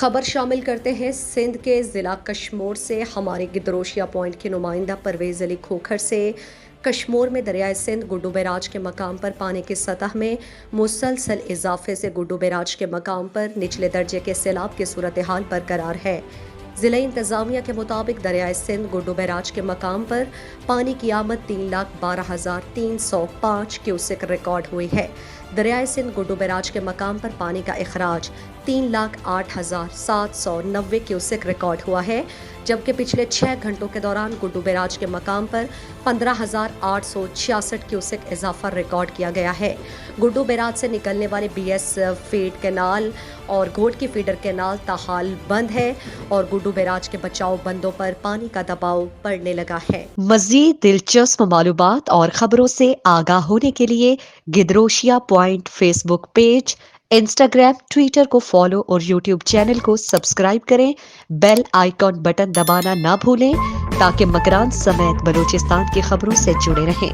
خبر شامل کرتے ہیں سندھ کے ضلع کشمور سے۔ ہمارے گدروشیا پوائنٹ کے نمائندہ پرویز علی کھوکھر سے کشمور میں دریائے سندھ گڈو بیراج کے مقام پر پانی کی سطح میں مسلسل اضافے سے گڈو بیراج کے مقام پر نچلے درجے کے سیلاب کی صورتحال برقرار ہے۔ ضلعی انتظامیہ کے مطابق دریائے سندھ گڈو بیراج کے مقام پر پانی کی آمد 3,12,305 کیوسک ریکارڈ ہوئی ہے۔ دریائے سندھ گڈو بیراج کے مقام پر پانی کا اخراج 3,08,790 کیوسک ریکارڈ ہوا ہے، جبکہ پچھلے 6 گھنٹوں کے دوران گڈو بیراج کے مقام پر 15,866 کیوسک اضافہ ریکارڈ کیا گیا ہے۔ گڈو بیراج سے نکلنے والے BS فیڈ کینال اور گھوٹ کی فیڈر کینال تاحال بند ہے اور گڈو بیراج کے بچاؤ بندوں پر پانی کا دباؤ بڑھنے لگا ہے۔ مزید دلچسپ معلومات اور خبروں سے آگاہ ہونے کے لیے Gedrosia point Facebook page, Instagram, Twitter کو فالو اور یوٹیوب چینل کو سبسکرائب کریں۔ بیل آئیکن بٹن دبانا نہ بھولیں تاکہ مکران سمیت بلوچستان کی خبروں سے جڑے رہیں۔